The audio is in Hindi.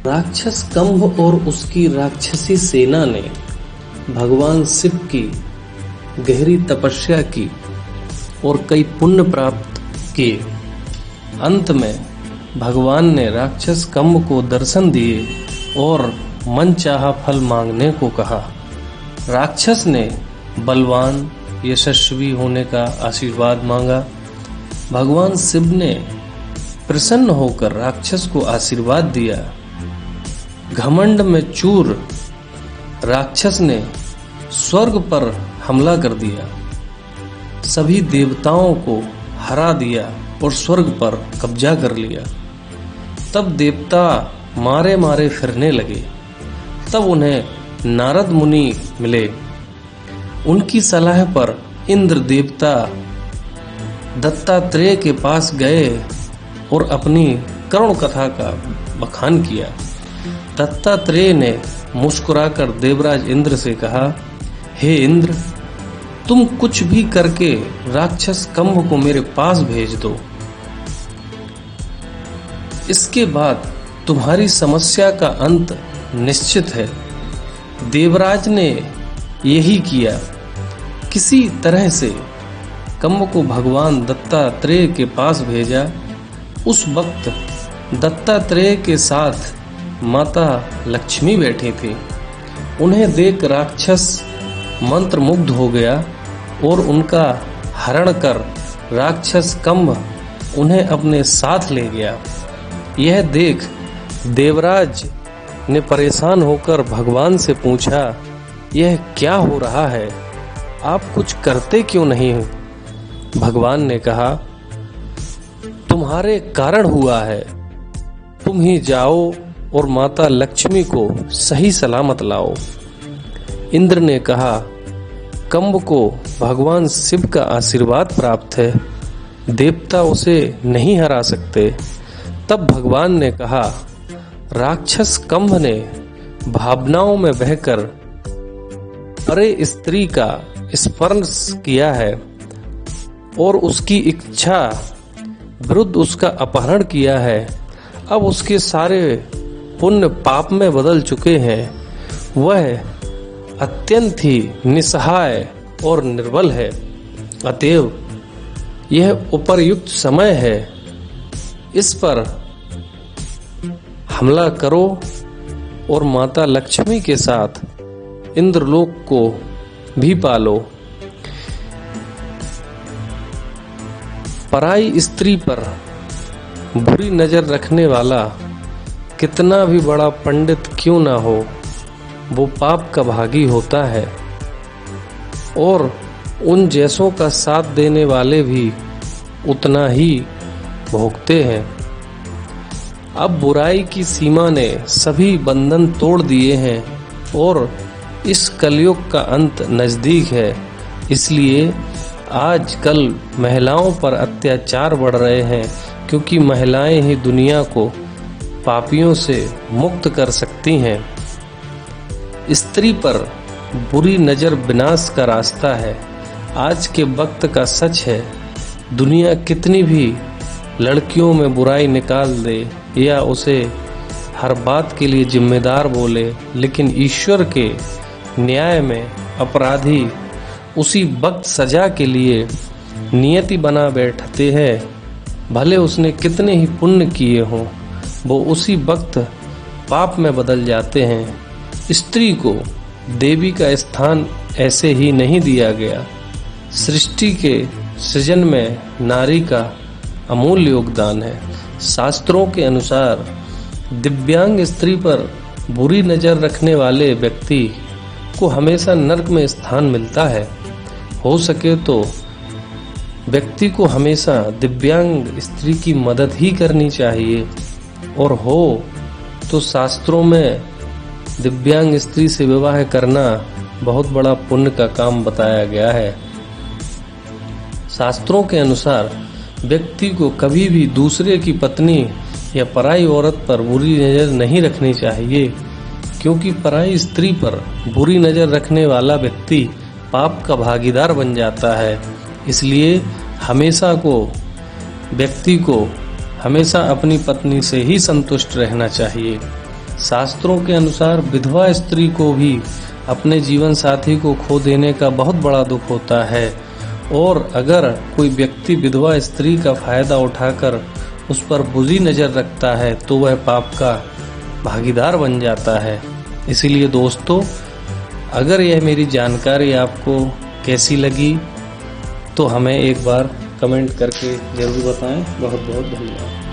राक्षस कंभ और उसकी राक्षसी सेना ने भगवान शिव की गहरी तपस्या की और कई पुण्य प्राप्त किए। अंत में भगवान ने राक्षस कंभ को दर्शन दिए और मनचाहा फल मांगने को कहा। राक्षस ने बलवान यशस्वी होने का आशीर्वाद मांगा। भगवान शिव ने प्रसन्न होकर राक्षस को आशीर्वाद दिया। घमंड में चूर राक्षस ने स्वर्ग पर हमला कर दिया, सभी देवताओं को हरा दिया और स्वर्ग पर कब्जा कर लिया। तब देवता मारे मारे फिरने लगे। तब उन्हें नारद मुनि मिले। उनकी सलाह पर इंद्र देवता दत्तात्रेय के पास गए और अपनी करुण कथा का बखान किया। दत्तात्रेय ने मुस्कुराकर देवराज इंद्र से कहा, हे इंद्र, तुम कुछ भी करके राक्षस कंभ को मेरे पास भेज दो। इसके बाद तुम्हारी समस्या का अंत निश्चित है। देवराज ने यही किया। किसी तरह से कंभ को भगवान दत्तात्रेय के पास भेजा। उस वक्त दत्तात्रेय के साथ माता लक्ष्मी बैठी थी। उन्हें देख राक्षस मंत्रमुग्ध हो गया और उनका हरण कर राक्षस कंभ उन्हें अपने साथ ले गया। यह देख देवराज ने परेशान होकर भगवान से पूछा, यह क्या हो रहा है? आप कुछ करते क्यों नहीं? भगवान ने कहा, तुम्हारे कारण हुआ है। तुम ही जाओ और माता लक्ष्मी को सही सलामत लाओ। इंद्र ने कहा, कंभ को भगवान शिव का आशीर्वाद प्राप्त है, देवता उसे नहीं हरा सकते। तब भगवान ने कहा, राक्षस कंभ ने भावनाओं में बहकर परे स्त्री का स्पर्श किया है और उसकी इच्छा विरुद्ध उसका अपहरण किया है। अब उसके सारे पुण्य पाप में बदल चुके हैं। वह अत्यंत ही निसहाय और निर्बल है। अतएव यह उपर्युक्त समय है, इस पर हमला करो और माता लक्ष्मी के साथ इंद्रलोक को भी पालो। पराई स्त्री पर बुरी नजर रखने वाला कितना भी बड़ा पंडित क्यों ना हो, वो पाप का भागी होता है और उन जैसों का साथ देने वाले भी उतना ही भोगते हैं। अब बुराई की सीमा ने सभी बंधन तोड़ दिए हैं और इस कलयुग का अंत नजदीक है। इसलिए आजकल महिलाओं पर अत्याचार बढ़ रहे हैं, क्योंकि महिलाएं ही दुनिया को पापियों से मुक्त कर सकती हैं। स्त्री पर बुरी नजर विनाश का रास्ता है। आज के वक्त का सच है। दुनिया कितनी भी लड़कियों में बुराई निकाल दे या उसे हर बात के लिए जिम्मेदार बोले, लेकिन ईश्वर के न्याय में अपराधी उसी वक्त सजा के लिए नियति बना बैठते हैं। भले उसने कितने ही पुण्य किए हों, वो उसी वक्त पाप में बदल जाते हैं। स्त्री को देवी का स्थान ऐसे ही नहीं दिया गया। सृष्टि के सृजन में नारी का अमूल्य योगदान है। शास्त्रों के अनुसार दिव्यांग स्त्री पर बुरी नजर रखने वाले व्यक्ति को हमेशा नरक में स्थान मिलता है। हो सके तो व्यक्ति को हमेशा दिव्यांग स्त्री की मदद ही करनी चाहिए, और हो तो शास्त्रों में दिव्यांग स्त्री से विवाह करना बहुत बड़ा पुण्य का काम बताया गया है। शास्त्रों के अनुसार व्यक्ति को कभी भी दूसरे की पत्नी या पराई औरत पर बुरी नजर नहीं रखनी चाहिए, क्योंकि पराई स्त्री पर बुरी नजर रखने वाला व्यक्ति पाप का भागीदार बन जाता है। इसलिए व्यक्ति को हमेशा अपनी पत्नी से ही संतुष्ट रहना चाहिए। शास्त्रों के अनुसार विधवा स्त्री को भी अपने जीवन साथी को खो देने का बहुत बड़ा दुख होता है, और अगर कोई व्यक्ति विधवा स्त्री का फायदा उठाकर उस पर बुरी नज़र रखता है तो वह पाप का भागीदार बन जाता है। इसीलिए दोस्तों, अगर यह मेरी जानकारी आपको कैसी लगी तो हमें एक बार कमेंट करके ज़रूर बताएं। बहुत बहुत धन्यवाद।